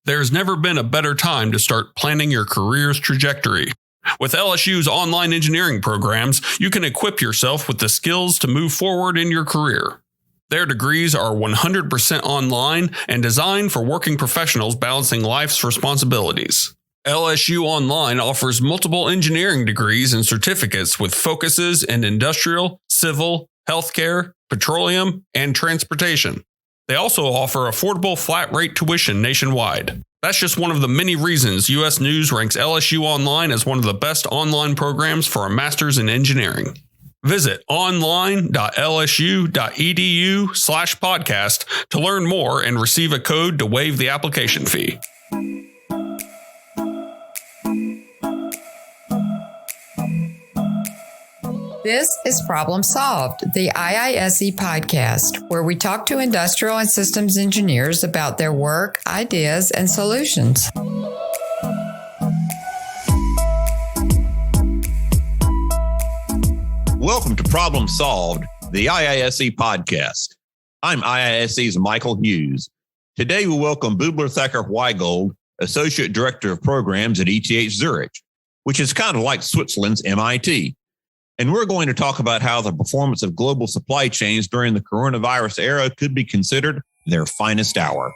There's never been a better time to start planning your career's trajectory. With LSU's online engineering programs, you can equip yourself with the skills to move forward in your career. Their degrees are 100% online and designed for working professionals balancing life's responsibilities. LSU Online offers multiple engineering degrees and certificates with focuses in industrial, civil, healthcare, petroleum, and transportation. They also offer affordable flat-rate tuition nationwide. That's just one of the many reasons U.S. News ranks LSU Online as one of the best online programs for a master's in engineering. Visit online.lsu.edu/podcast to learn more and receive a code to waive the application fee. This is Problem Solved, the IISE podcast, where we talk to industrial and systems engineers about their work, ideas, and solutions. Welcome to Problem Solved, the IISE podcast. I'm IISE's Michael Hughes. Today we welcome Bubler Thakur-Weigold, Associate Director of Programs at ETH Zurich, which is kind of like Switzerland's MIT. And we're going to talk about how the performance of global supply chains during the coronavirus era could be considered their finest hour.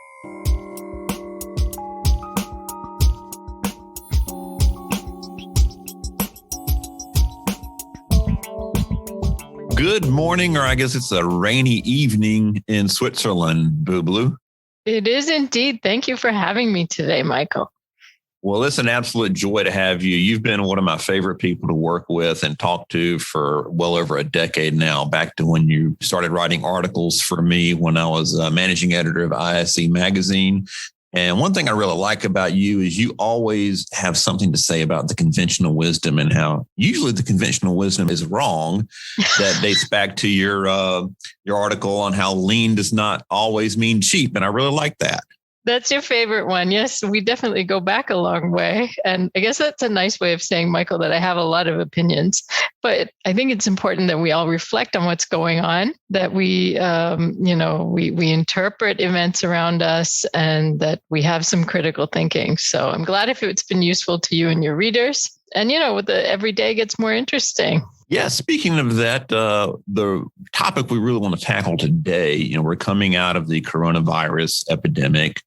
Good morning, or I guess it's a rainy evening in Switzerland, Bublu. It is indeed. Thank you for having me today, Michael. Well, it's an absolute joy to have you. You've been one of my favorite people to work with and talk to for well over a decade now, back to when you started writing articles for me when I was managing editor of IISE magazine. And one thing I really like about you is you always have something to say about the conventional wisdom and how usually the conventional wisdom is wrong. That dates back to your article on how lean does not always mean cheap. And I really like that. That's your favorite one. Yes, we definitely go back a long way. And I guess that's a nice way of saying, Michael, that I have a lot of opinions. But I think it's important that we all reflect on what's going on, that we interpret events around us and that we have some critical thinking. So I'm glad if it's been useful to you and your readers. And, every day gets more interesting. Yeah, speaking of that, the topic we really want to tackle today, we're coming out of the coronavirus epidemic.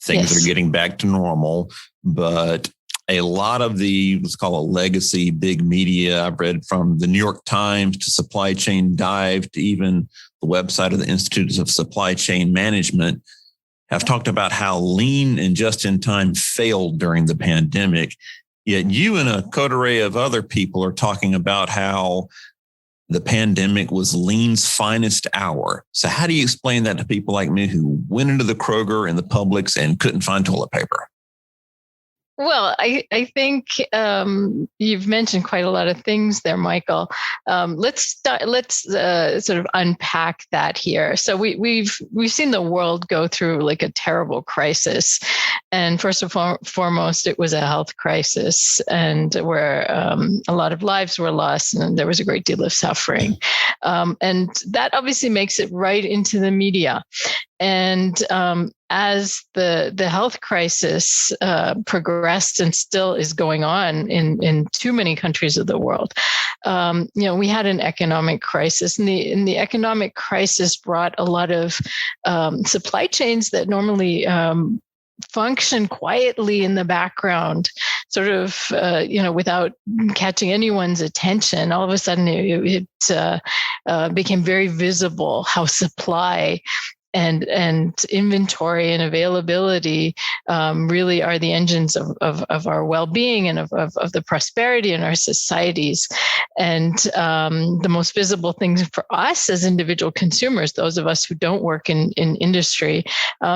Things are getting back to normal, but a lot of the, let's call it legacy big media, I've read from the New York Times to Supply Chain Dive to even the website of the Institute of Supply Chain Management, have talked about how lean and just-in-time failed during the pandemic. Yet you and a coterie of other people are talking about how the pandemic was lean's finest hour. So how do you explain that to people like me who went into the Kroger and the Publix and couldn't find toilet paper? Well, I think you've mentioned quite a lot of things there, Michael. Let's sort of unpack that here. So we've seen the world go through like a terrible crisis, and first and foremost, it was a health crisis, and where a lot of lives were lost, and there was a great deal of suffering, and that obviously makes it right into the media. And as the health crisis progressed and still is going on in too many countries of the world, we had an economic crisis, and the economic crisis brought a lot of supply chains that normally function quietly in the background, sort of, without catching anyone's attention. All of a sudden, it became very visible how supply and inventory and availability really are the engines of our well-being and of the prosperity in our societies. And the most visible things for us as individual consumers, those of us who don't work in industry,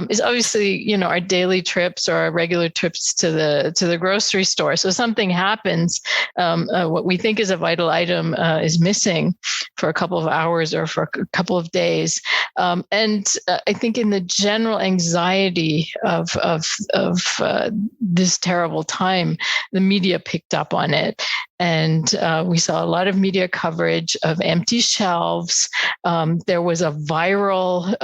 is obviously, our daily trips or our regular trips to the grocery store. So something happens, what we think is a vital item is missing for a couple of hours or for a couple of days. And I think in the general anxiety of this terrible time, the media picked up on it. And we saw a lot of media coverage of empty shelves. There was a viral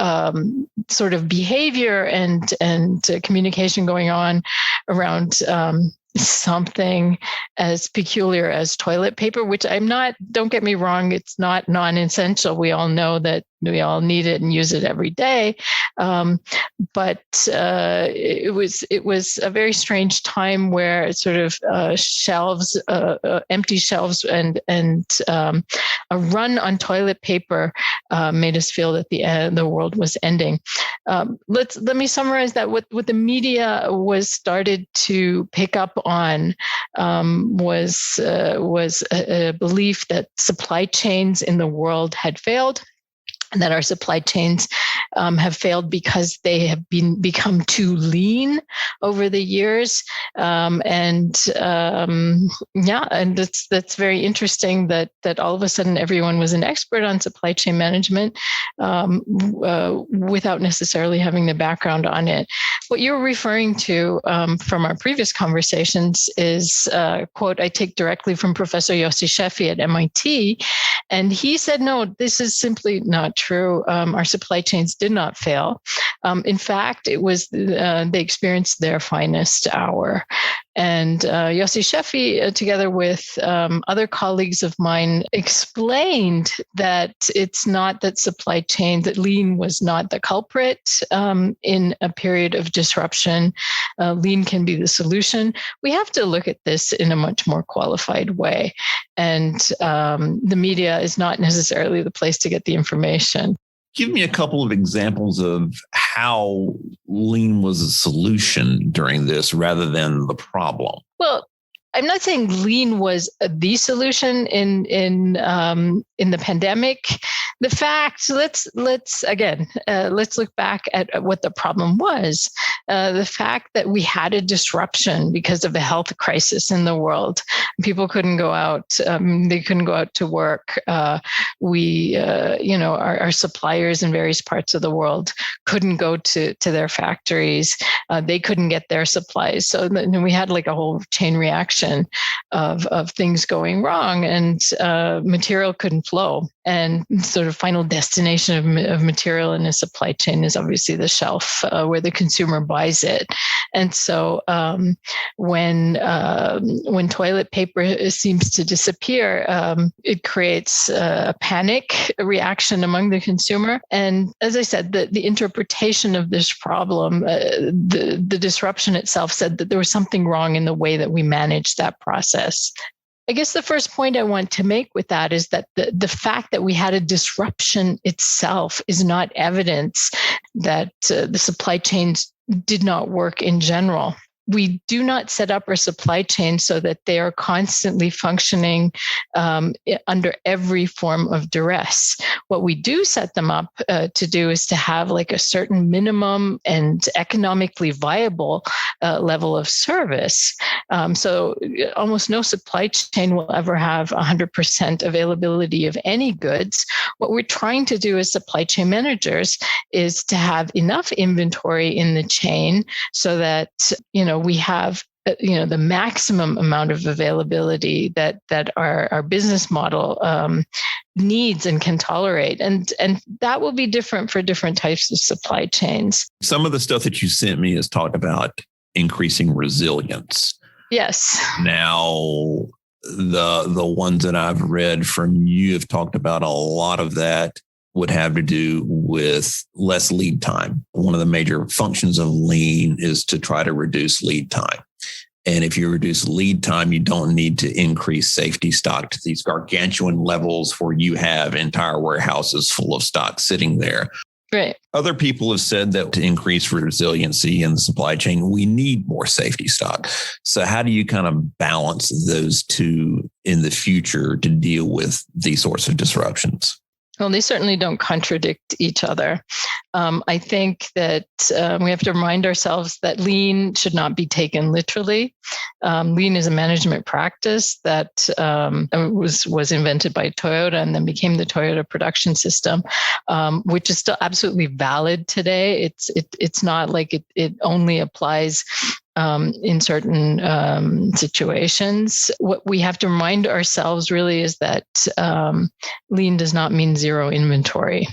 sort of behavior and communication going on around something as peculiar as toilet paper, which don't get me wrong, it's not non-essential. We all know that we all need it and use it every day. But it was a very strange time where sort of shelves, empty shelves and a run on toilet paper made us feel that the world was ending. Let me summarize that. What the media was started to pick up on was a belief that supply chains in the world had failed, and that our supply chains have failed because they have become too lean over the years. And that's very interesting that all of a sudden everyone was an expert on supply chain management without necessarily having the background on it. What you're referring to from our previous conversations is a quote I take directly from Professor Yossi Sheffi at MIT. And he said, no, this is simply not true. Our supply chains did not fail. In fact, it was they experienced their finest hour. And Yossi Sheffi, together with other colleagues of mine, explained that it's not that supply chain, that lean was not the culprit in a period of disruption. Lean can be the solution. We have to look at this in a much more qualified way. And the media is not necessarily the place to get the information. Give me a couple of examples of how lean was a solution during this rather than the problem. Well, I'm not saying lean was the solution in the pandemic. The fact, let's look back at what the problem was. The fact that we had a disruption because of a health crisis in the world. People couldn't go out. They couldn't go out to work. Our suppliers in various parts of the world couldn't go to their factories. They couldn't get their supplies. So then we had like a whole chain reaction of things going wrong, and material couldn't flow. And sort of final destination of material in a supply chain is obviously the shelf where the consumer buys it. And so when toilet paper seems to disappear, it creates a panic reaction among the consumer. And as I said, the interpretation of this problem, the disruption itself said that there was something wrong in the way that we managed that process. I guess the first point I want to make with that is that the fact that we had a disruption itself is not evidence that the supply chains did not work in general. We do not set up our supply chain so that they are constantly functioning under every form of duress. What we do set them up to do is to have like a certain minimum and economically viable level of service. So almost no supply chain will ever have 100% availability of any goods. What we're trying to do as supply chain managers is to have enough inventory in the chain so that, we have the maximum amount of availability that our business model needs and can tolerate. And that will be different for different types of supply chains. Some of the stuff that you sent me has talked about increasing resilience. Yes. Now, the ones that I've read from you have talked about a lot of that would have to do with less lead time. One of the major functions of lean is to try to reduce lead time. And if you reduce lead time, you don't need to increase safety stock to these gargantuan levels where you have entire warehouses full of stock sitting there. Right. Other people have said that to increase resiliency in the supply chain, we need more safety stock. So how do you kind of balance those two in the future to deal with these sorts of disruptions? Well, they certainly don't contradict each other. I think that we have to remind ourselves that lean should not be taken literally. Lean is a management practice that was invented by Toyota and then became the Toyota production system, which is still absolutely valid today. It's not like it only applies in certain situations. What we have to remind ourselves really is that lean does not mean zero inventory,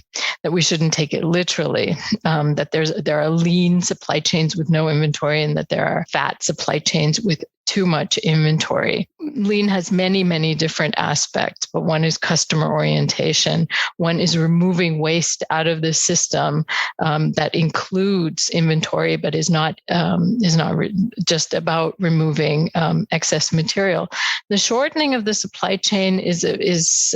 that we shouldn't take it literally, that there are lean supply chains with no inventory and that there are fat supply chains with too much inventory. Lean has many, many different aspects, but one is customer orientation. One is removing waste out of the system that includes inventory, but is not just about removing excess material. The shortening of the supply chain is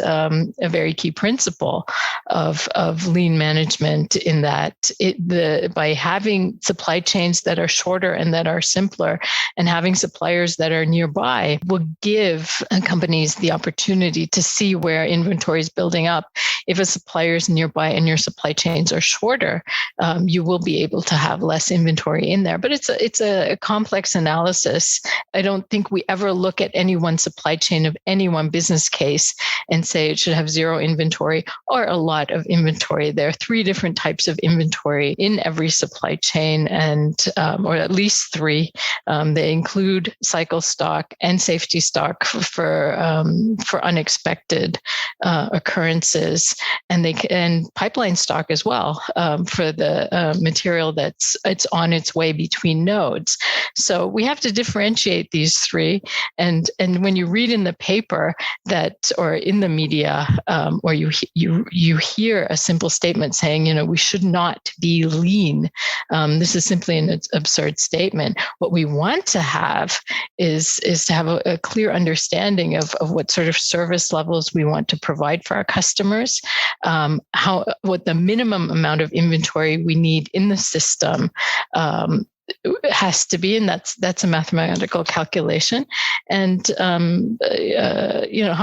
a very key principle of lean management, in that by having supply chains that are shorter and that are simpler, and having suppliers that are nearby, will give companies the opportunity to see where inventory is building up. If a supplier is nearby and your supply chains are shorter, you will be able to have less inventory in there. But it's a complex analysis. I don't think we ever look at any one supply chain of any one business case and say it should have zero inventory or a lot of inventory. There are 3 different types of inventory in every supply chain, and or at least 3. They include cycle stock and safety stock for unexpected occurrences, and pipeline stock as well for the material it's on its way between nodes. So we have to differentiate these 3. And when you read in the paper or in the media, or you hear a simple statement saying, we should not be lean, this is simply an absurd statement. What we want to have is to have a clear understanding of what sort of service levels we want to provide for our customers, what the minimum amount of inventory we need in the system has to be, and that's a mathematical calculation, and how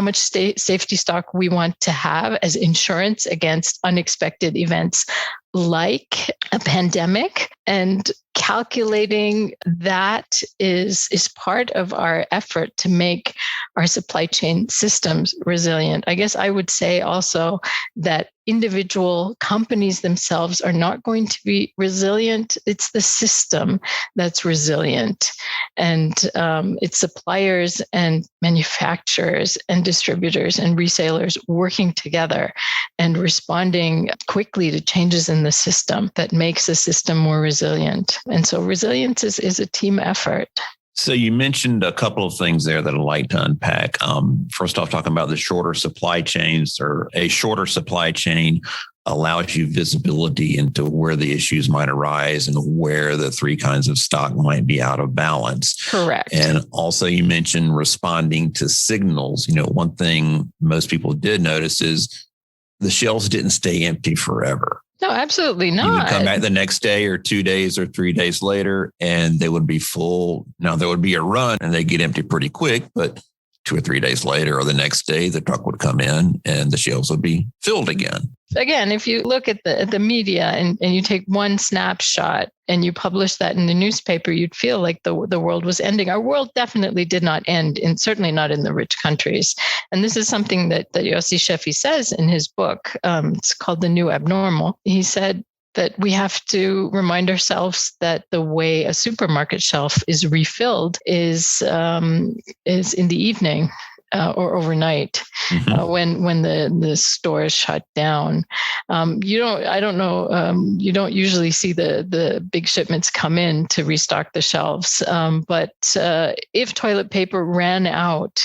much safety stock we want to have as insurance against unexpected events like a pandemic. And calculating that is part of our effort to make our supply chain systems resilient. I guess I would say also that individual companies themselves are not going to be resilient. It's the system that's resilient. And it's suppliers and manufacturers and distributors and resellers working together and responding quickly to changes in the system that makes the system more resilient. And so resilience is a team effort. So you mentioned a couple of things there that I'd like to unpack. First off, talking about the shorter supply chains, or a shorter supply chain allows you visibility into where the issues might arise and where the 3 kinds of stock might be out of balance. Correct. And also you mentioned responding to signals. One thing most people did notice is the shelves didn't stay empty forever. No, absolutely not. You would come back the next day or 2 days or 3 days later, and they would be full. Now, there would be a run and they get empty pretty quick, but 2 or 3 days later or the next day, the truck would come in and the shelves would be filled again. Again, if you look at the media and you take one snapshot and you publish that in the newspaper, you'd feel like the world was ending. Our world definitely did not end, and certainly not in the rich countries. And this is something that Yossi Sheffi says in his book. It's called The New Abnormal. He said that we have to remind ourselves that the way a supermarket shelf is refilled is in the evening. Or overnight, when the store is shut down. You don't usually see the big shipments come in to restock the shelves. But if toilet paper ran out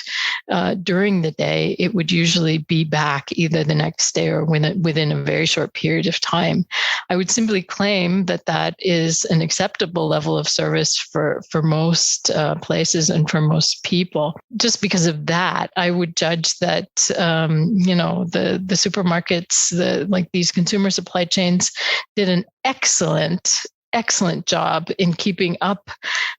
during the day, it would usually be back either the next day or within a very short period of time. I would simply claim that is an acceptable level of service for most places and for most people. Just because of that, I would judge that the supermarkets, like these consumer supply chains, did an excellent job in keeping up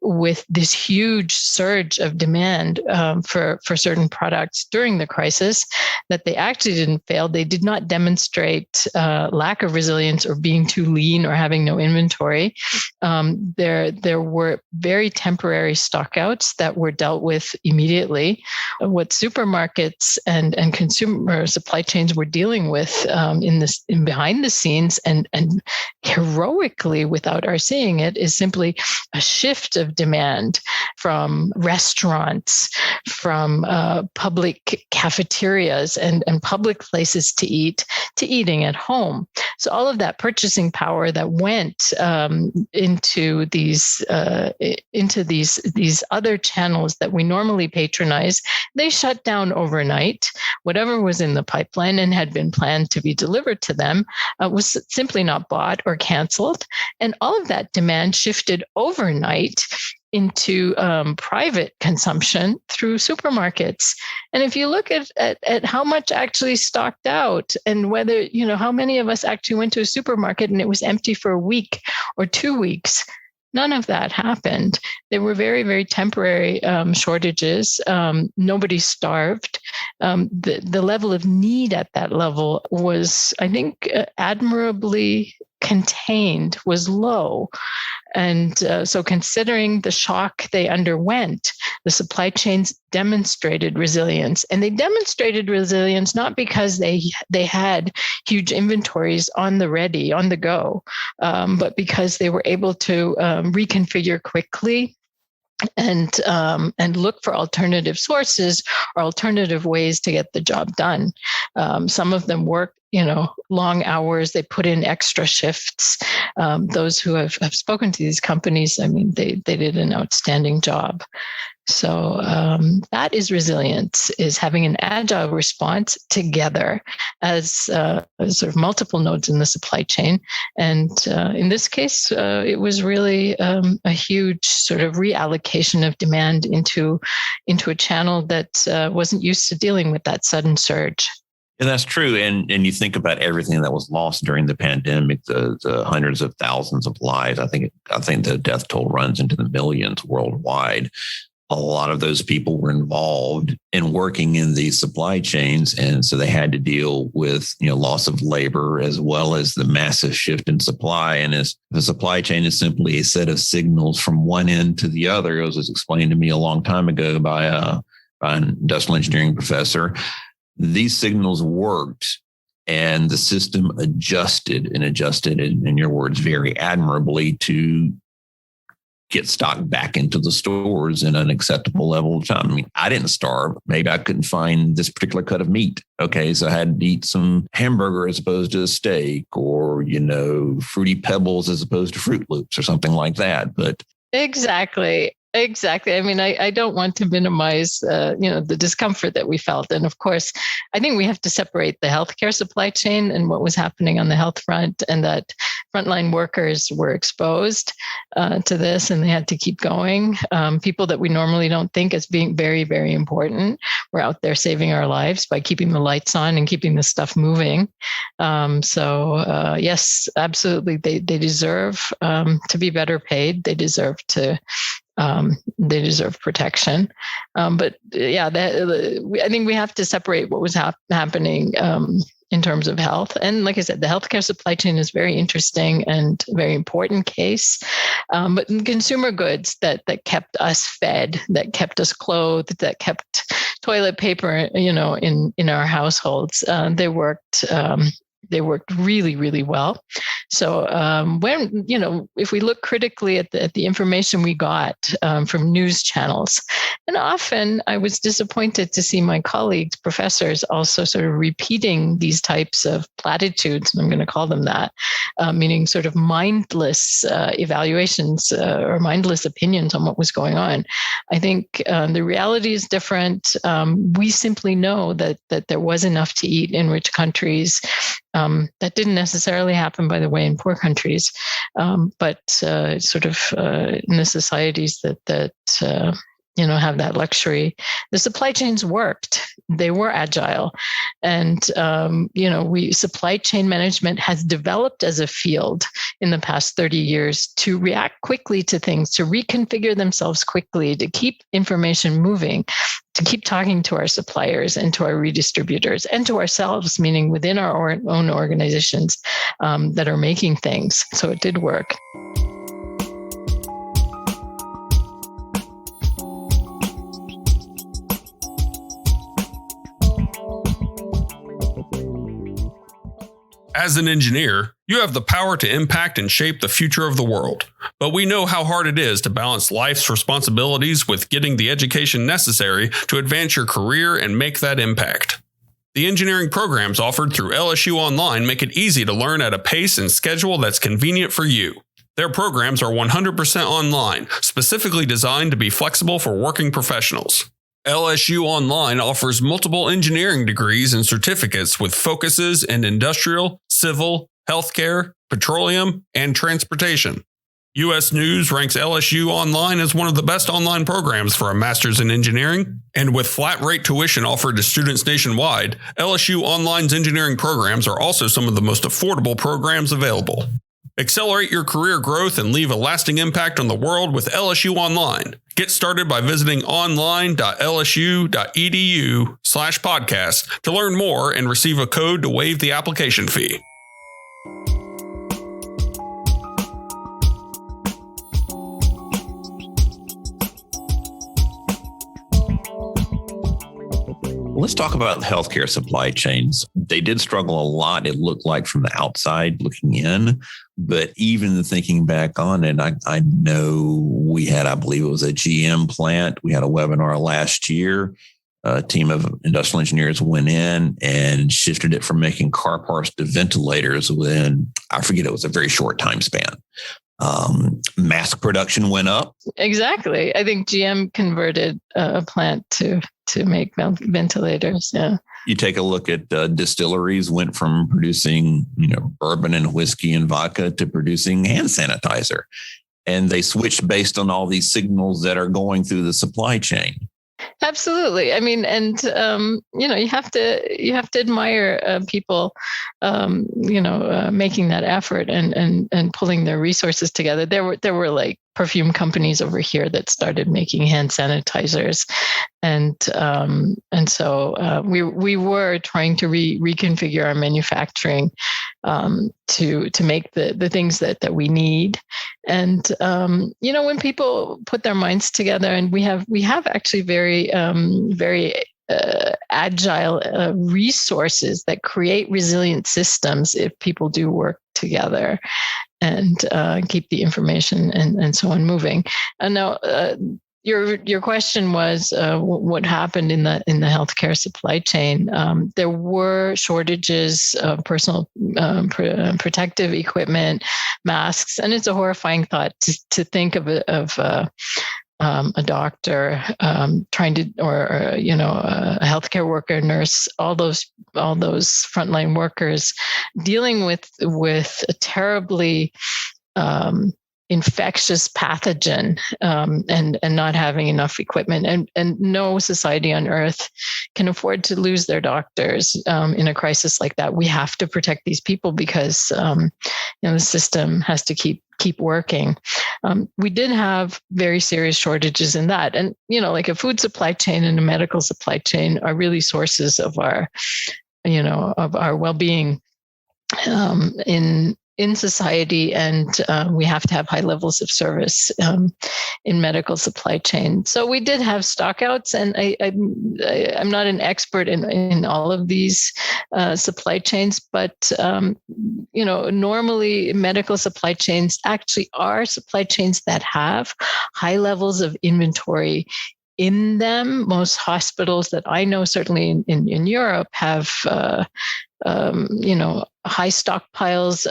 with this huge surge of demand for certain products during the crisis, that they actually didn't fail. They did not demonstrate lack of resilience or being too lean or having no inventory. There were very temporary stockouts that were dealt with immediately. What supermarkets and consumer supply chains were dealing with in behind the scenes and heroically, without our seeing it, is simply a shift of demand from restaurants, from public cafeterias and public places to eat, to eating at home. So all of that purchasing power that went into these other channels that we normally patronize, they shut down overnight. Whatever was in the pipeline and had been planned to be delivered to them was simply not bought or canceled. And all of that demand shifted overnight into private consumption through supermarkets. And if you look at how much actually stocked out, and whether, how many of us actually went to a supermarket and it was empty for a week or 2 weeks, none of that happened. There were very, very temporary shortages. Nobody starved. The level of need at that level was, I think, admirably contained, was low. And so considering the shock they underwent, the supply chains demonstrated resilience. And they demonstrated resilience not because they had huge inventories on the ready, on the go, but because they were able to reconfigure quickly and look for alternative sources or alternative ways to get the job done. Some of them worked, long hours. They put in extra shifts. Those who have spoken to these companies, they did an outstanding job. So that is resilience, is having an agile response together as sort of multiple nodes in the supply chain. And in this case, it was really a huge sort of reallocation of demand into a channel that wasn't used to dealing with that sudden surge. And that's true. And you think about everything that was lost during the pandemic, the hundreds of thousands of lives. I think the death toll runs into the millions worldwide. A lot of those people were involved in working in these supply chains. And so they had to deal with, loss of labor as well as the massive shift in supply. And as the supply chain is simply a set of signals from one end to the other, it was explained to me a long time ago by an industrial engineering professor. These signals worked and the system adjusted, in your words, very admirably to get stock back into the stores in an acceptable level of time. I didn't starve. Maybe I couldn't find this particular cut of meat. Okay, so I had to eat some hamburger as opposed to a steak, or, Fruity Pebbles as opposed to Fruit Loops or something like that. But Exactly. I don't want to minimize, the discomfort that we felt. And of course, I think we have to separate the healthcare supply chain and what was happening on the health front, and that frontline workers were exposed to this and they had to keep going. People that we normally don't think as being very, very important were out there saving our lives by keeping the lights on and keeping the stuff moving. Yes, absolutely. They deserve to be better paid. They deserve protection. I think we have to separate what was happening in terms of health. And like I said, the healthcare supply chain is very interesting and very important case. But in consumer goods that kept us fed, that kept us clothed, that kept toilet paper, in our households, they worked really, really well. So if we look critically at the information we got from news channels, and often I was disappointed to see my colleagues, professors, also sort of repeating these types of platitudes, and I'm going to call them that, meaning sort of mindless evaluations or mindless opinions on what was going on. I think the reality is different. We simply know that there was enough to eat in rich countries. That didn't necessarily happen, by the way, in poor countries, but sort of in the societies that have that luxury. The supply chains worked. They were agile. And, supply chain management has developed as a field in the past 30 years to react quickly to things, to reconfigure themselves quickly, to keep information moving, to keep talking to our suppliers and to our redistributors and to ourselves, meaning within our own organizations that are making things. So it did work. As an engineer, you have the power to impact and shape the future of the world. But we know how hard it is to balance life's responsibilities with getting the education necessary to advance your career and make that impact. The engineering programs offered through LSU Online make it easy to learn at a pace and schedule that's convenient for you. Their programs are 100% online, specifically designed to be flexible for working professionals. LSU Online offers multiple engineering degrees and certificates with focuses in industrial, civil, healthcare, petroleum, and transportation. U.S. News ranks LSU Online as one of the best online programs for a master's in engineering, and with flat rate tuition offered to students nationwide, LSU Online's engineering programs are also some of the most affordable programs available. Accelerate your career growth and leave a lasting impact on the world with LSU Online. Get started by visiting online.lsu.edu/podcast to learn more and receive a code to waive the application fee. Let's talk about healthcare supply chains. They did struggle a lot, it looked like, from the outside looking in. But even thinking back on it, I know we had, I believe it was a GM plant. We had a webinar last year. A team of industrial engineers went in and shifted it from making car parts to ventilators within, I forget, it was a very short time span. Mask production went up. Exactly. I think GM converted a plant to make ventilators. Yeah. You take a look at distilleries went from producing, bourbon and whiskey and vodka to producing hand sanitizer. And they switched based on all these signals that are going through the supply chain. Absolutely. I mean, and you have to admire people, making that effort and pulling their resources together. There were like perfume companies over here that started making hand sanitizers, and so we were trying to reconfigure our manufacturing to make the things that we need. And when people put their minds together, and we have actually very agile resources that create resilient systems if people do work together and keep the information and so on moving. And now your question was what happened in the healthcare supply chain. There were shortages of personal protective equipment, masks, and it's a horrifying thought to think of a doctor trying to, or a healthcare worker, nurse, all those frontline workers dealing with a terribly infectious pathogen and not having enough equipment, and no society on earth can afford to lose their doctors in a crisis like that. We have to protect these people because the system has to keep working. We did have very serious shortages in that, and like a food supply chain and a medical supply chain are really sources of our well-being in society, and we have to have high levels of service in medical supply chain. So we did have stockouts, and I'm not an expert in all of these supply chains, but normally medical supply chains actually are supply chains that have high levels of inventory in them. Most hospitals that I know, certainly in Europe, have high stockpiles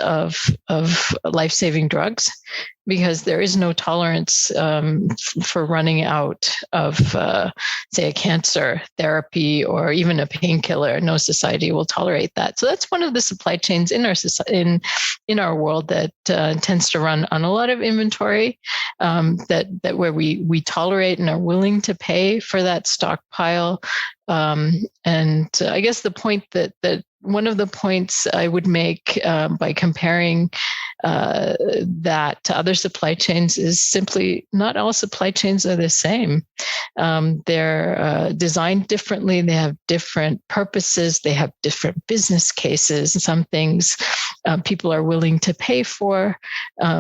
of life-saving drugs, because there is no tolerance for running out of, say, a cancer therapy or even a painkiller. No society will tolerate that. So that's one of the supply chains in our society, in our world, that tends to run on a lot of inventory. That where we tolerate and are willing to pay for that stockpile. And I guess the point that one of the points I would make by comparing that to other supply chains is simply not all supply chains are the same. They're designed differently. They have different purposes. They have different business cases. Some things people are willing to pay for.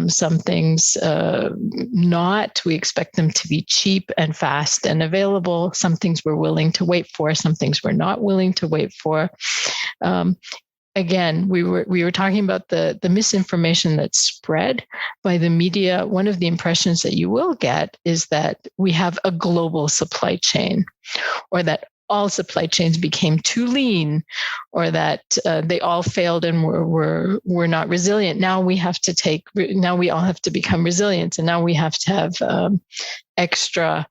Some things not. We expect them to be cheap and fast and available. Some things we're willing to wait for. Some things we're not willing to wait for. Again, we were talking about the misinformation that's spread by the media. One of the impressions that you will get is that we have a global supply chain, or that all supply chains became too lean, or that they all failed and were not resilient. Now we all have to become resilient, and now we have to have extra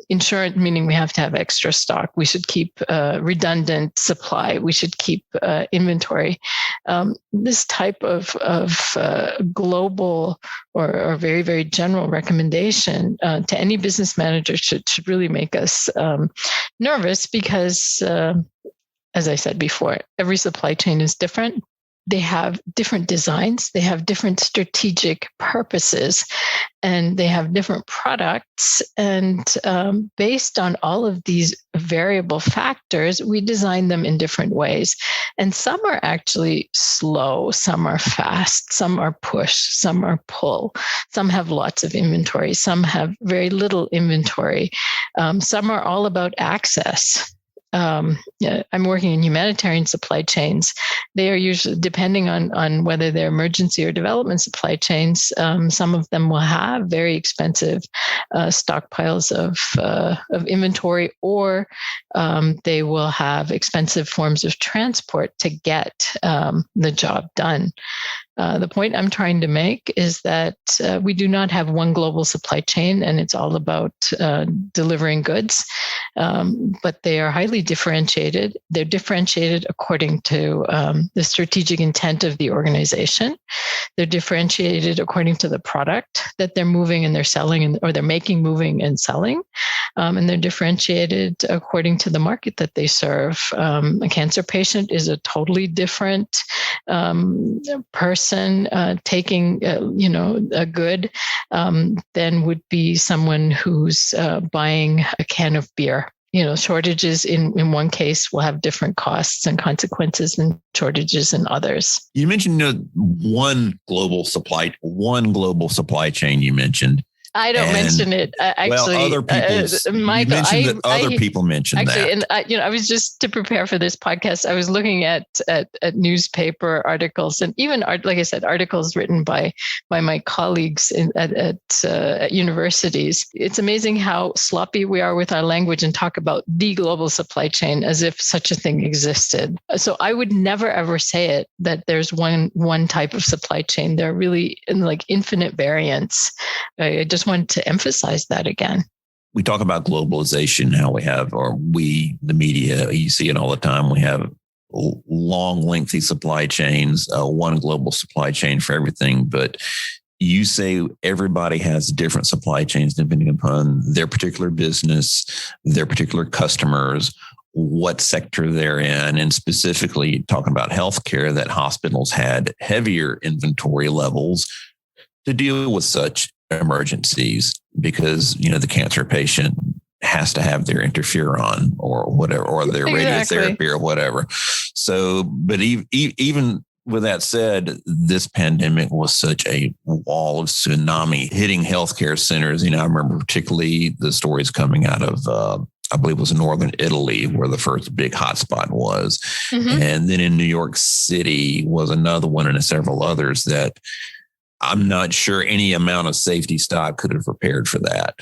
insurance, meaning we have to have extra stock. We should keep redundant supply. We should keep inventory. This type of global or very, very general recommendation to any business manager should really make us nervous, because, as I said before, every supply chain is different. They have different designs, they have different strategic purposes, and they have different products. And based on all of these variable factors, we design them in different ways. And some are actually slow, some are fast, some are push, some are pull, some have lots of inventory, some have very little inventory. Some are all about access. I'm working in humanitarian supply chains. They are usually, depending on whether they're emergency or development supply chains, some of them will have very expensive stockpiles of inventory, or they will have expensive forms of transport to get the job done. The point I'm trying to make is that we do not have one global supply chain, and it's all about delivering goods, but they are highly differentiated. They're differentiated according to the strategic intent of the organization. They're differentiated according to the product that they're moving and they're selling, or they're making, moving, and selling. And they're differentiated according to the market that they serve. A cancer patient is a totally different person taking a good than would be someone who's buying a can of beer. Shortages in one case will have different costs and consequences than shortages in others. You mentioned one global supply chain. You mentioned. I don't mention it. Actually, other people. Michael, People mentioned actually, that. And I was just, to prepare for this podcast, I was looking at newspaper articles, and even like I said, articles written by my colleagues at universities. It's amazing how sloppy we are with our language and talk about the global supply chain as if such a thing existed. So I would never ever say it, that there's one type of supply chain. There are really like infinite variants. I just wanted to emphasize that again. We talk about globalization, how we have, the media, you see it all the time. We have long, lengthy supply chains, one global supply chain for everything. But you say everybody has different supply chains depending upon their particular business, their particular customers, what sector they're in, and specifically talking about healthcare, that hospitals had heavier inventory levels to deal with such emergencies, because the cancer patient has to have their interferon or whatever, or their radiotherapy or whatever. So, but even with that said, this pandemic was such a wall of tsunami hitting healthcare centers. I remember particularly the stories coming out of I believe it was northern Italy, where the first big hotspot was. Mm-hmm. And then in New York City was another one, and several others that I'm not sure any amount of safety stock could have prepared for that.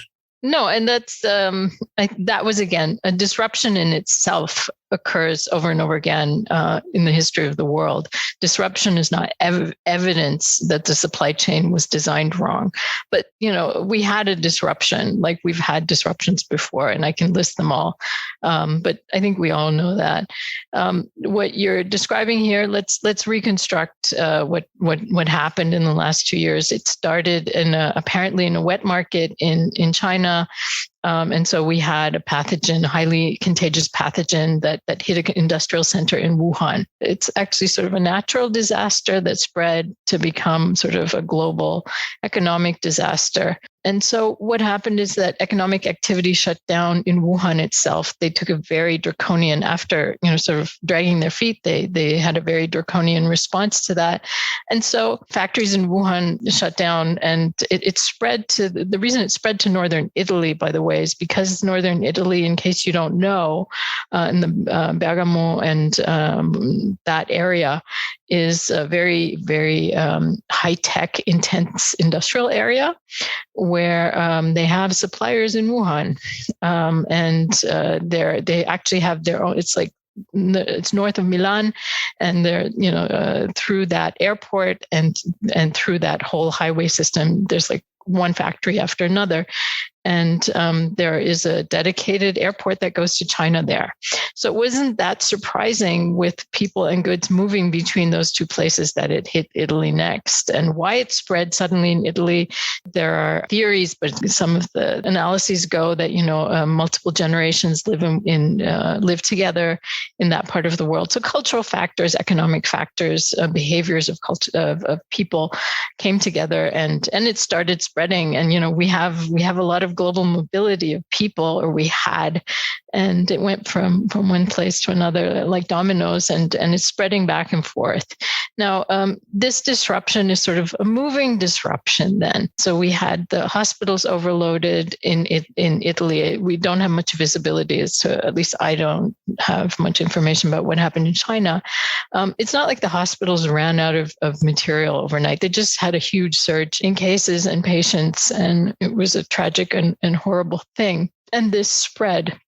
No, and that's that was, again, a disruption in itself. occurs over and over again in the history of the world. Disruption is not evidence that the supply chain was designed wrong. But, we had a disruption, like we've had disruptions before, and I can list them all. But I think we all know that. What you're describing here, let's reconstruct what happened in the last 2 years. It started apparently in a wet market in China. And so we had a pathogen, highly contagious pathogen that hit an industrial center in Wuhan. It's actually sort of a natural disaster that spread to become sort of a global economic disaster. And so what happened is that economic activity shut down in Wuhan itself. They took a very draconian, after, sort of dragging their feet, they had a very draconian response to that. And so factories in Wuhan shut down, and it spread to, the reason it spread to northern Italy, by the way, is because northern Italy, in case you don't know, in the Bergamo and that area is a very, very high-tech, intense industrial area where they have suppliers in Wuhan, and they actually have their own. It's north of Milan, and they're through that airport and through that whole highway system. There's like one factory after another. And there is a dedicated airport that goes to China there. So it wasn't that surprising with people and goods moving between those two places that it hit Italy next. And why it spread suddenly in Italy, there are theories, but some of the analyses go that, multiple generations live together in that part of the world. So cultural factors, economic factors, behaviors of culture of people came together, and it started spreading. And, we have a lot of global mobility of people, or we had, and it went from one place to another like dominoes, and it's spreading back and forth. Now, this disruption is sort of a moving disruption then. So we had the hospitals overloaded in Italy. We don't have much visibility as to, at least I don't have much information about what happened in China. It's not like the hospitals ran out of material overnight. They just had a huge surge in cases and patients, and it was a tragic and horrible thing. And this spread.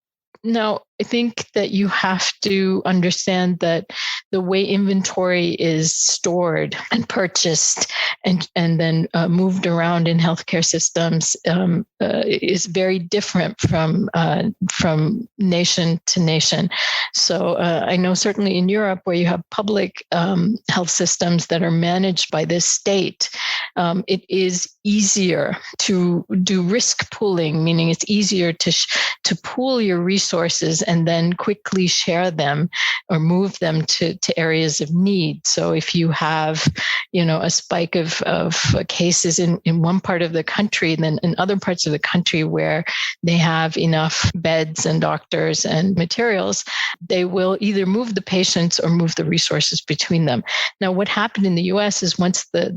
Now, I think that you have to understand that the way inventory is stored and purchased and then moved around in healthcare systems is very different from nation to nation. So I know certainly in Europe, where you have public health systems that are managed by this state, it is easier to do risk pooling, meaning it's easier to pool your resources and then quickly share them or move them to areas of need. So if you have, a spike of cases in one part of the country, then in other parts of the country where they have enough beds and doctors and materials, they will either move the patients or move the resources between them. Now, what happened in the US is once the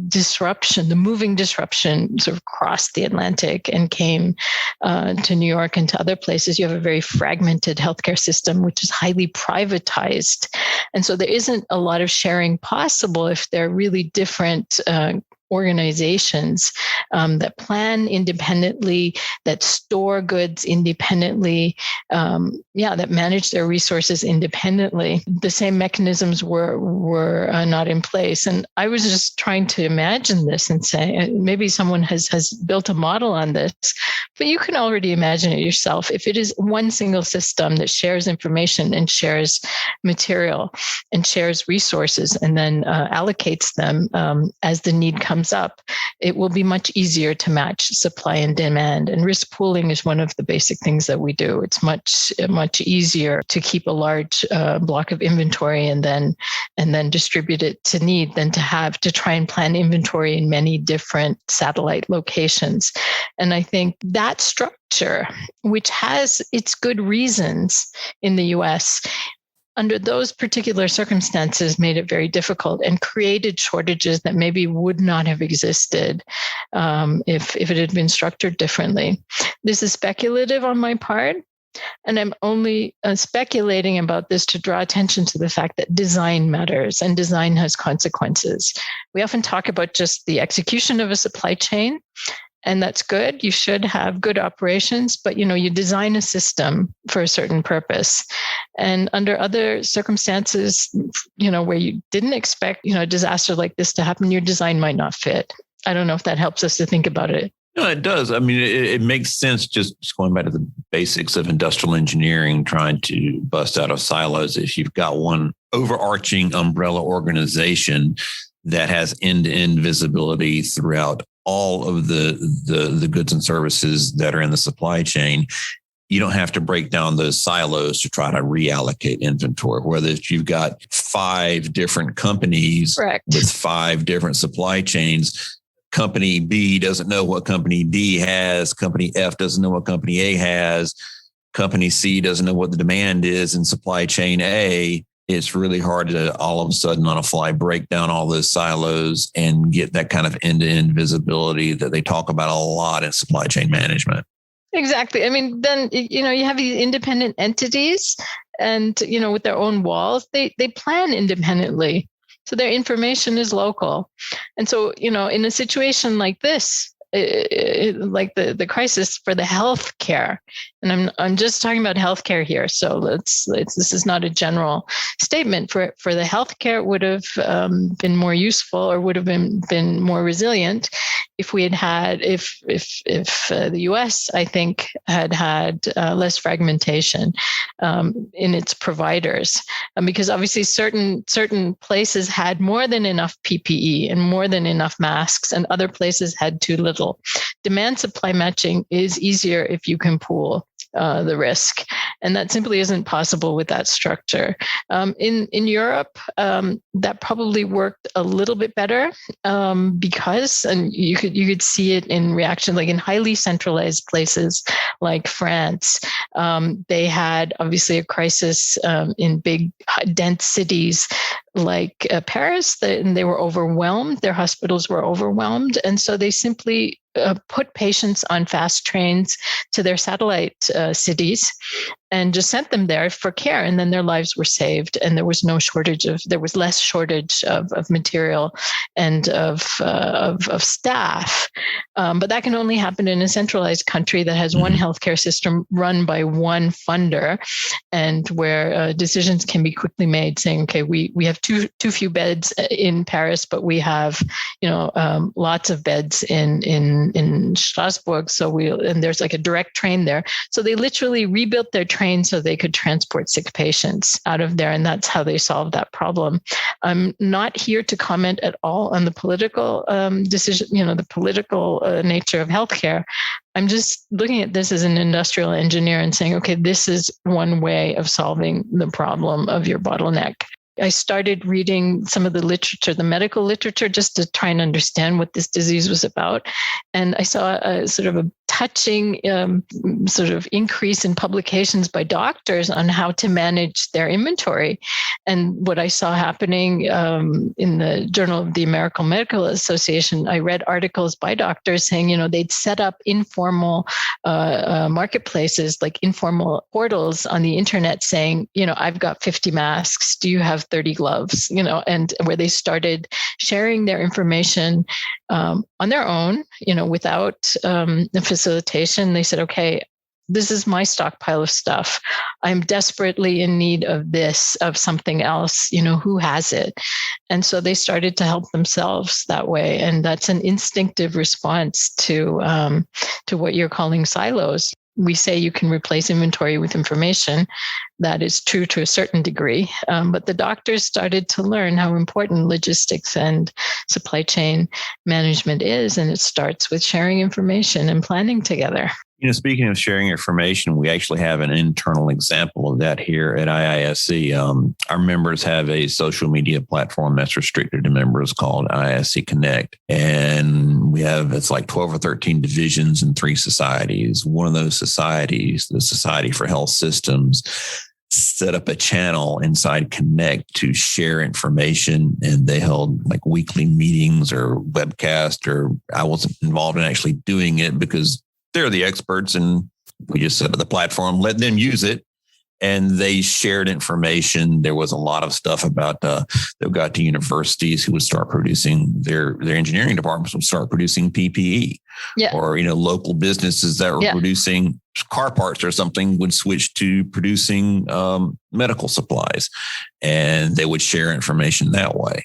moving disruption sort of crossed the Atlantic and came to New York and to other places, you have a very fragmented healthcare system, which is highly privatized. And so there isn't a lot of sharing possible if they're really different organizations that plan independently, that store goods independently, that manage their resources independently. The same mechanisms were not in place. And I was just trying to imagine this and say, maybe someone has built a model on this, but you can already imagine it yourself. If it is one single system that shares information and shares material and shares resources and then allocates them as the need comes up, it will be much easier to match supply and demand. And risk pooling is one of the basic things that we do. It's much easier to keep a large block of inventory and then distribute it to need than to have to try and plan inventory in many different satellite locations. And I think that structure, which has its good reasons in the US, under those particular circumstances made it very difficult and created shortages that maybe would not have existed if it had been structured differently. This is speculative on my part, and I'm only speculating about this to draw attention to the fact that design matters and design has consequences. We often talk about just the execution of a supply chain, And that's good. You should have good operations, but you design a system for a certain purpose. And under other circumstances, where you didn't expect, a disaster like this to happen, your design might not fit. I don't know if that helps us to think about it. No, it does. I mean, it makes sense just going back to the basics of industrial engineering, trying to bust out of silos. If you've got one overarching umbrella organization that has end-to-end visibility throughout all of the goods and services that are in the supply chain, you don't have to break down those silos to try to reallocate inventory. Whether you've got 5 different companies Correct. with 5 different supply chains, company B doesn't know what company D has, company F doesn't know what company A has, company C doesn't know what the demand is in supply chain A. It's really hard to all of a sudden on a fly break down all those silos and get that kind of end-to-end visibility that they talk about a lot in supply chain management. Exactly. I mean, then, you have these independent entities and, with their own walls, they plan independently. So their information is local. And so, in a situation like this, like the crisis for the healthcare, and I'm just talking about healthcare here. So this is not a general statement. For the healthcare would have been more useful, or would have been more resilient if we had if the U.S. I think had less fragmentation in its providers, because obviously certain places had more than enough PPE and more than enough masks, and other places had too little. Demand supply matching is easier if you can pool the risk, and that simply isn't possible with that structure. In Europe, that probably worked a little bit better because, and you could see it in reaction, like in highly centralized places like France. They had obviously a crisis in big dense cities like Paris, and they were overwhelmed. Their hospitals were overwhelmed, and so they simply put patients on fast trains to their satellite cities and just sent them there for care. And then their lives were saved. And there was less shortage of material and of staff. But that can only happen in a centralized country that has one healthcare system run by one funder, and where decisions can be quickly made saying, okay, we have too few beds in Paris, but we have, lots of beds in Strasbourg. And there's like a direct train there. So they literally rebuilt their train so they could transport sick patients out of there. And that's how they solved that problem. I'm not here to comment at all on the political decision, the political nature of healthcare. I'm just looking at this as an industrial engineer and saying, okay, this is one way of solving the problem of your bottleneck. I started reading some of the literature, the medical literature, just to try and understand what this disease was about. And I saw a sort of a touching sort of increase in publications by doctors on how to manage their inventory. And what I saw happening in the Journal of the American Medical Association, I read articles by doctors saying, they'd set up informal marketplaces, like informal portals on the internet saying, I've got 50 masks. Do you have 30 gloves? And where they started sharing their information on their own, without the facilitation. They said, okay, this is my stockpile of stuff. I'm desperately in need of this, of something else, who has it? And so they started to help themselves that way. And that's an instinctive response to what you're calling silos. We say you can replace inventory with information. That is true to a certain degree. But the doctors started to learn how important logistics and supply chain management is. And it starts with sharing information and planning together. Speaking of sharing information, we actually have an internal example of that here at IISE. Our members have a social media platform that's restricted to members called IISE Connect. And it's like 12 or 13 divisions and 3 societies. One of those societies, the Society for Health Systems, set up a channel inside Connect to share information. And they held like weekly meetings or webcast, or I wasn't involved in actually doing it because they're the experts, and we just set up the platform, let them use it. and they shared information. There was a lot of stuff about they got to universities who would start producing their engineering departments would start producing PPE, or local businesses that were producing car parts or something would switch to producing medical supplies, and they would share information that way.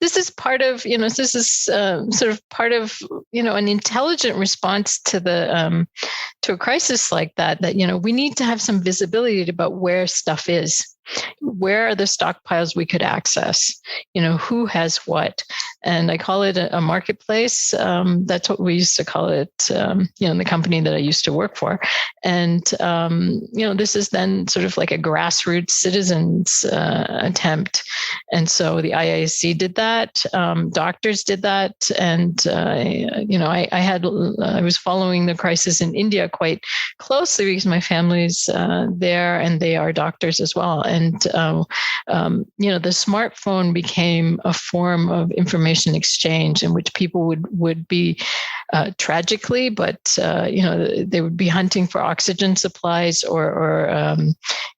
This is part of, this is sort of part of, an intelligent response to the to a crisis like that, we need to have some visibility about where stuff is. Where are the stockpiles we could access? Who has what? And I call it a marketplace. That's what we used to call it, in the company that I used to work for. And, this is then sort of like a grassroots citizens attempt. And so the IISE did that. Doctors did that. And, I was following the crisis in India quite closely because my family's there and they are doctors as well. And, the smartphone became a form of information exchange in which people would be tragically, but, they would be hunting for oxygen supplies or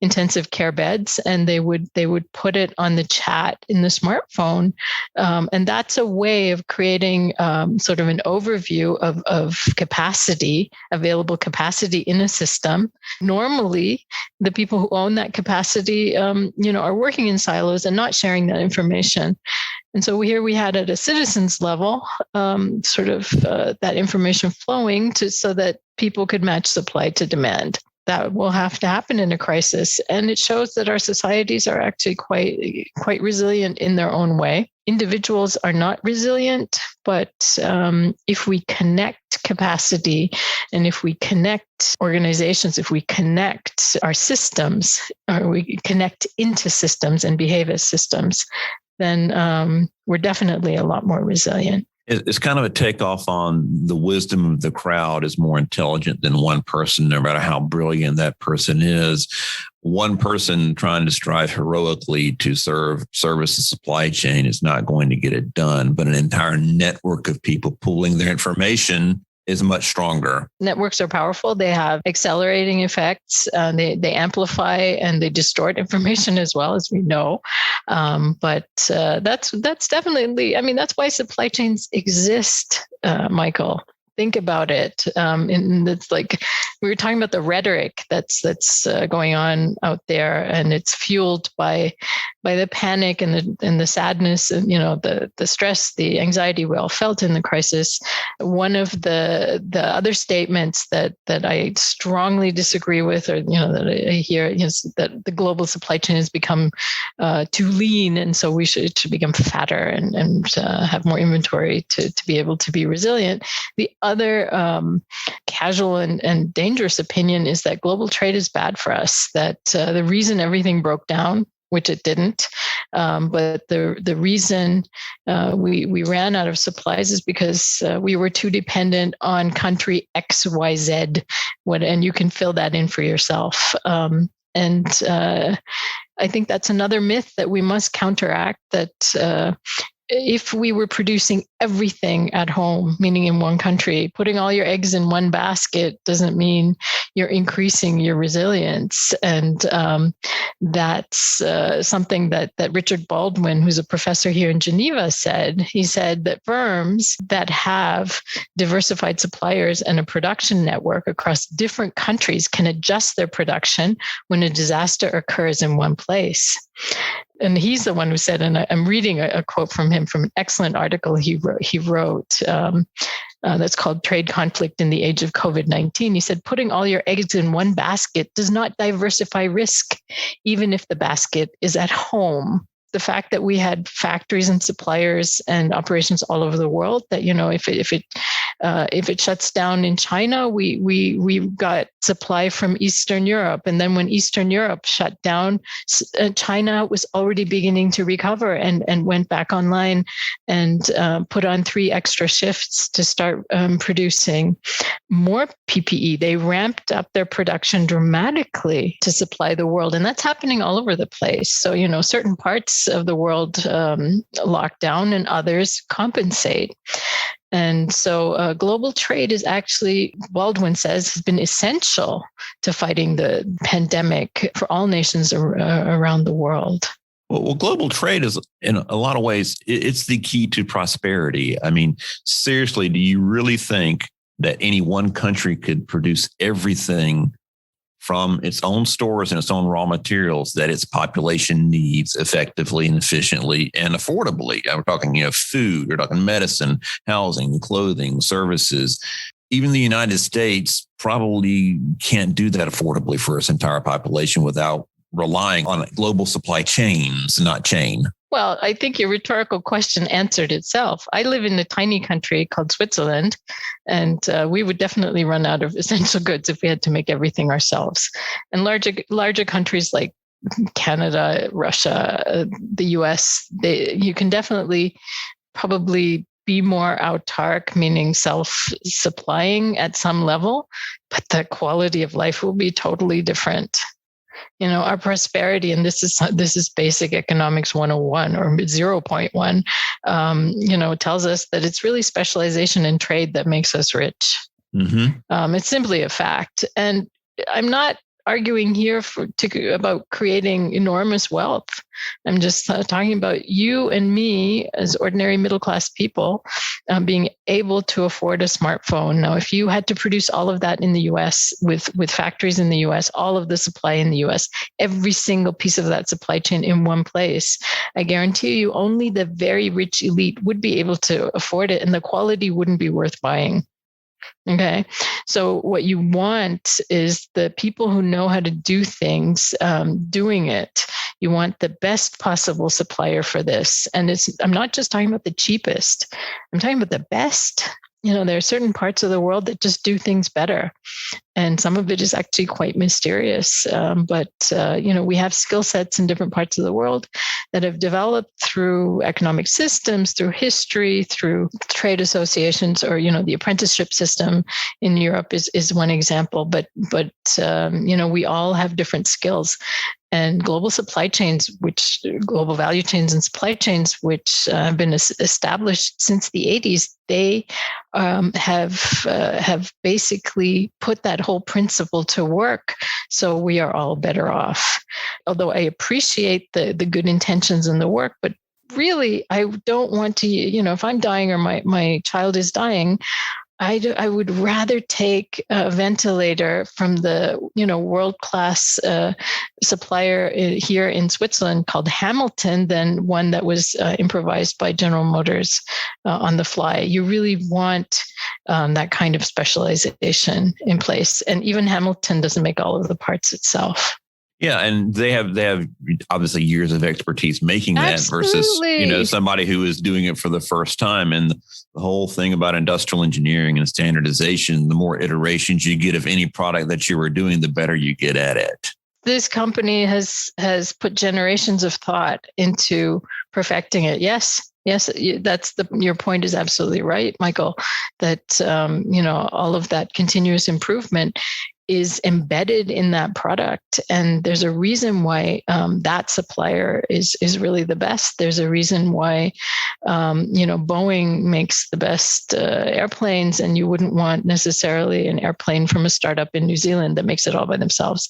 intensive care beds, and they would put it on the chat in the smartphone. And that's a way of creating sort of an overview of capacity, available capacity in a system. Normally, the people who own that capacity, are working in silos and not sharing that information. And so here we had at a citizens level, that information flowing so that people could match supply to demand. That will have to happen in a crisis. And it shows that our societies are actually quite resilient in their own way. Individuals are not resilient, but if we connect capacity and if we connect organizations, if we connect our systems, or we connect into systems and behave as systems, then we're definitely a lot more resilient. It's kind of a takeoff on the wisdom of the crowd is more intelligent than one person, no matter how brilliant that person is. One person trying to strive heroically to service the supply chain is not going to get it done, but an entire network of people pooling their information is much stronger. Networks are powerful. They have accelerating effects. They amplify and they distort information as well, as we know. But that's definitely, that's why supply chains exist, Michael. Think about it. And it's like we were talking about the rhetoric that's going on out there, and it's fueled by the panic and the sadness and the stress, the anxiety we all felt in the crisis. One of the other statements that I strongly disagree with, or that I hear, is that the global supply chain has become too lean, and so it should become fatter and have more inventory to be able to be resilient. The other casual and dangerous opinion is that global trade is bad for us, that the reason everything broke down, which it didn't, but the reason we ran out of supplies is because we were too dependent on country XYZ, and you can fill that in for yourself. And I think that's another myth that we must counteract, that if we were producing everything at home, meaning in one country, putting all your eggs in one basket doesn't mean you're increasing your resilience. And that's something that Richard Baldwin, who's a professor here in Geneva, said. He said that firms that have diversified suppliers and a production network across different countries can adjust their production when a disaster occurs in one place. And he's the one who said, and I'm reading a quote from him from an excellent article he wrote that's called Trade Conflict in the Age of COVID-19. He said, putting all your eggs in one basket does not diversify risk, even if the basket is at home. The fact that we had factories and suppliers and operations all over the world, that if it shuts down in China, we got supply from Eastern Europe, and then when Eastern Europe shut down, China was already beginning to recover and went back online and put on 3 extra shifts to start producing more PPE. They ramped up their production dramatically to supply the world, and that's happening all over the place. So certain parts of the world lock down and others compensate. And so global trade is actually, Baldwin says, has been essential to fighting the pandemic for all nations around the world. Well, global trade is, in a lot of ways, it's the key to prosperity. I mean, seriously, do you really think that any one country could produce everything from its own stores and its own raw materials that its population needs effectively and efficiently and affordably? We're talking, food, we're talking medicine, housing, clothing, services. Even the United States probably can't do that affordably for its entire population without relying on global supply chains, not chain. Well, I think your rhetorical question answered itself. I live in a tiny country called Switzerland, and we would definitely run out of essential goods if we had to make everything ourselves. And larger countries like Canada, Russia, the US, you can definitely probably be more autark, meaning self-supplying at some level, but the quality of life will be totally different. Our prosperity, and this is basic economics 101 or 0.1, tells us that it's really specialization in trade that makes us rich. Mm-hmm. It's simply a fact. And I'm not arguing here about creating enormous wealth. I'm just talking about you and me as ordinary middle-class people being able to afford a smartphone. Now, if you had to produce all of that in the US with factories in the US, all of the supply in the US, every single piece of that supply chain in one place, I guarantee you only the very rich elite would be able to afford it, and the quality wouldn't be worth buying. Okay. So what you want is the people who know how to do things, doing it. You want the best possible supplier for this. And I'm not just talking about the cheapest. I'm talking about the best. There are certain parts of the world that just do things better. And some of it is actually quite mysterious. But we have skill sets in different parts of the world that have developed through economic systems, through history, through trade associations, or, the apprenticeship system in Europe is one example. But we all have different skills. And global value chains and supply chains, which have been established since the 80s, they have basically put that whole principle to work. So we are all better off. Although I appreciate the good intentions in the work, but really, I don't want to, if I'm dying or my child is dying, I would rather take a ventilator from the world-class supplier here in Switzerland called Hamilton than one that was improvised by General Motors on the fly. You really want that kind of specialization in place, and even Hamilton doesn't make all of the parts itself. Yeah, and they have obviously years of expertise making that. Absolutely. Versus somebody who is doing it for the first time. And the whole thing about industrial engineering and standardization, the more iterations you get of any product that you are doing, the better you get at it. This company has put generations of thought into perfecting it. Yes, your point is absolutely right, Michael, that all of that continuous improvement is embedded in that product. And there's a reason why that supplier is really the best. There's a reason why, Boeing makes the best airplanes, and you wouldn't want necessarily an airplane from a startup in New Zealand that makes it all by themselves.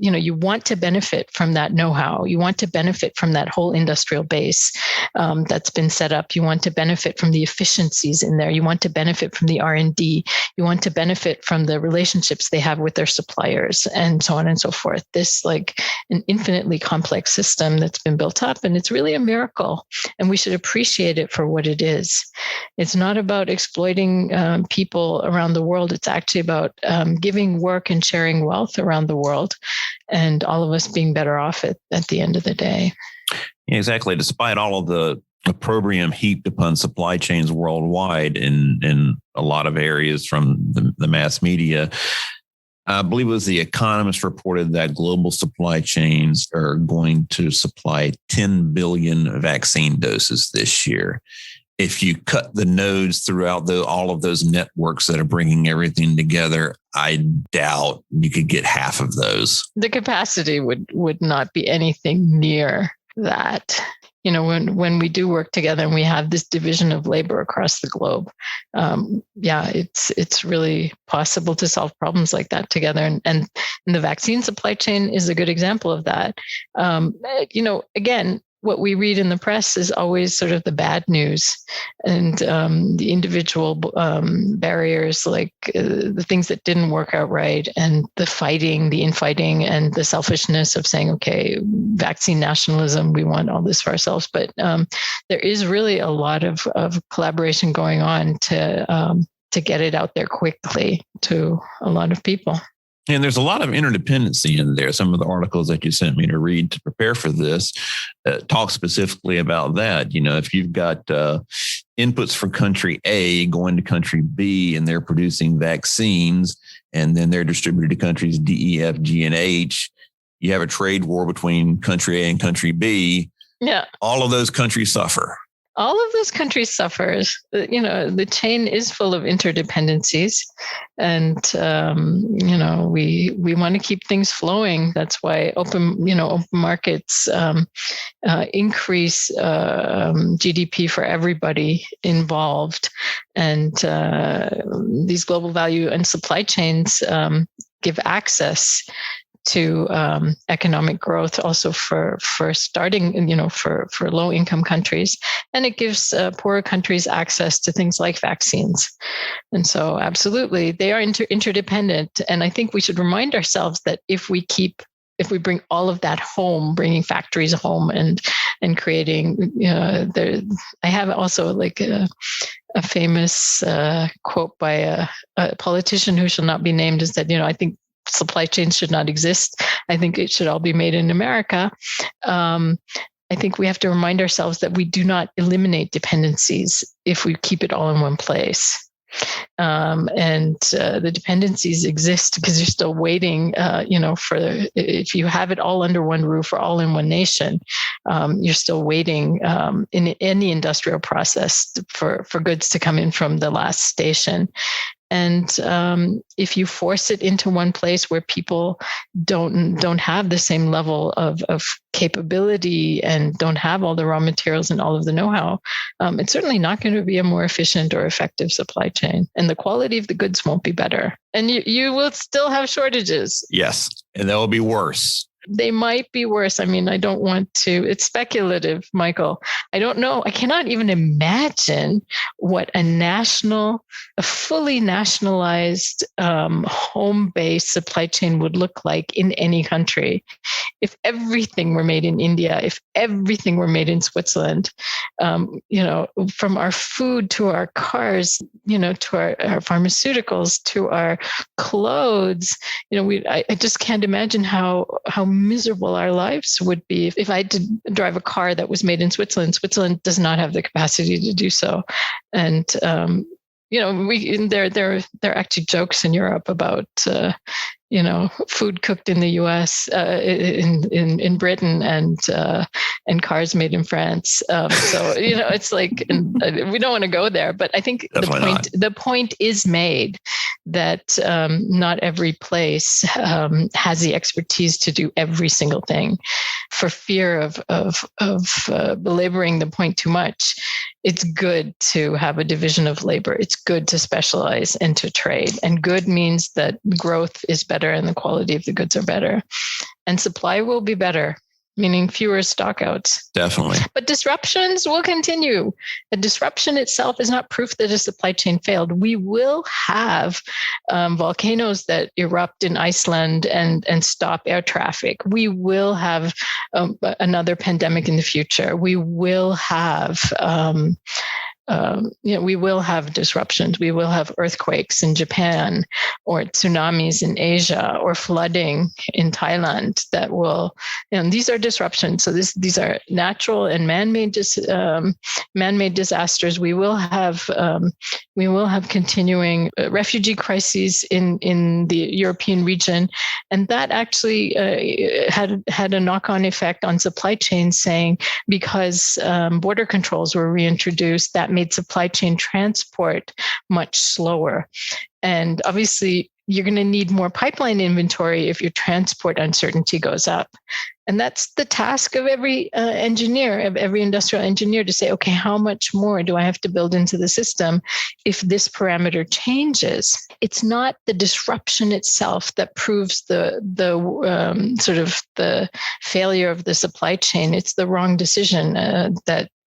You want to benefit from that know-how. You want to benefit from that whole industrial base that's been set up. You want to benefit from the efficiencies in there. You want to benefit from the R&D. You want to benefit from the relationships they have with their suppliers, and so on and so forth. This like an infinitely complex system that's been built up, and it's really a miracle, and we should appreciate it for what it is. It's not about exploiting people around the world. It's actually about giving work and sharing wealth around the world, and all of us being better off at the end of the day. Yeah, exactly. Despite all of the opprobrium heaped upon supply chains worldwide in a lot of areas from the mass media, I believe it was The Economist reported that global supply chains are going to supply 10 billion vaccine doses this year. If you cut the nodes throughout all of those networks that are bringing everything together, I doubt you could get half of those. The capacity would not be anything near that. when we do work together and we have this division of labor across the globe, it's really possible to solve problems like that together. And the vaccine supply chain is a good example of that. Again, what we read in the press is always sort of the bad news, and the individual barriers, like the things that didn't work out right, and the infighting, and the selfishness of saying, okay, vaccine nationalism, we want all this for ourselves. But there is really a lot of collaboration going on to get it out there quickly to a lot of people. And there's a lot of interdependency in there. Some of the articles that you sent me to read to prepare for this talk specifically about that. If you've got inputs from country A going to country B, and they're producing vaccines, and then they're distributed to countries D, E, F, G, and H, you have a trade war between country A and country B. Yeah. All of those countries suffer. All of those countries suffers. The chain is full of interdependencies, and we want to keep things flowing. That's why open markets increase GDP for everybody involved, and these global value and supply chains give access to economic growth, also for starting, for low income countries, and it gives poorer countries access to things like vaccines. And so, absolutely, they are interdependent. And I think we should remind ourselves that if we bring all of that home, bringing factories home and creating, I have also like a famous quote by a politician who shall not be named, is that, I think supply chains should not exist. I think it should all be made in America. I think we have to remind ourselves that we do not eliminate dependencies if we keep it all in one place. The dependencies exist because you're still waiting, if you have it all under one roof or all in one nation, you're still waiting in the industrial process for goods to come in from the last station. And if you force it into one place where people don't have the same level of capability and don't have all the raw materials and all of the know-how, it's certainly not going to be a more efficient or effective supply chain. And the quality of the goods won't be better. And you will still have shortages. Yes, and that will be worse. They might be worse. I mean, I don't want to, it's speculative, Michael. I don't know. I cannot even imagine what a fully nationalized, home-based supply chain would look like in any country. If everything were made in India, if everything were made in Switzerland, from our food to our cars, to our pharmaceuticals, to our clothes, I just can't imagine how miserable our lives would be if I had to drive a car that was made in Switzerland. Switzerland does not have the capacity to do so. And, there are actually jokes in Europe about, food cooked in the U.S., in Britain, and cars made in France. It's like, we don't want to go there, but I think the point is made that not every place has the expertise to do every single thing. For fear of belaboring the point too much, it's good to have a division of labor. It's good to specialize and to trade. And good means that growth is better and the quality of the goods are better. And supply will be better, meaning fewer stockouts. Definitely. But disruptions will continue. A disruption itself is not proof that a supply chain failed. We will have volcanoes that erupt in Iceland and stop air traffic. We will have another pandemic in the future. We will have we will have disruptions. We will have earthquakes in Japan, or tsunamis in Asia, or flooding in Thailand. That will, these are disruptions. So these are natural and man-made disasters. We will have continuing refugee crises in the European region, and that actually had a knock-on effect on supply chains, saying because border controls were reintroduced, that made supply chain transport much slower. And obviously, you're going to need more pipeline inventory if your transport uncertainty goes up. And that's the task of every engineer, of every industrial engineer, to say, okay, how much more do I have to build into the system if this parameter changes? It's not the disruption itself that proves the sort of the failure of the supply chain. It's the wrong decision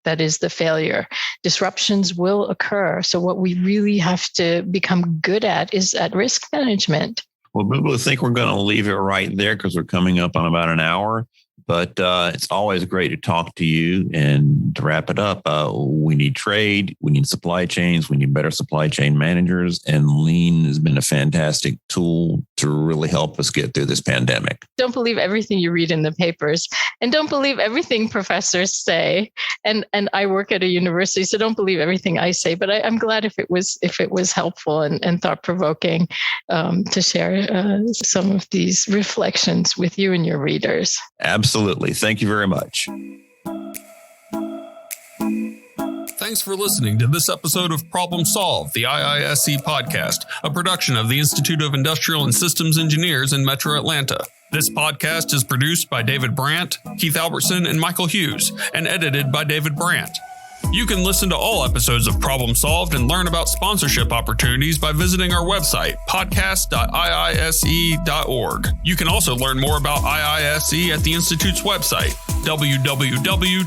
that is the failure. Disruptions will occur. So what we really have to become good at is at risk management. Well, people think we're going to leave it right there because we're coming up on about an hour. But it's always great to talk to you. And to wrap it up, we need trade, we need supply chains, we need better supply chain managers. And Lean has been a fantastic tool to really help us get through this pandemic. Don't believe everything you read in the papers, and don't believe everything professors say. And I work at a university, so don't believe everything I say. But I'm glad if it was helpful and thought provoking to share some of these reflections with you and your readers. Absolutely. Thank you very much. Thanks for listening to this episode of Problem Solved, the IISE podcast, a production of the Institute of Industrial and Systems Engineers in Metro Atlanta. This podcast is produced by David Brandt, Keith Albertson, and Michael Hughes, and edited by David Brandt. You can listen to all episodes of Problem Solved and learn about sponsorship opportunities by visiting our website, podcast.iise.org. You can also learn more about IISE at the Institute's website, www.iise.org.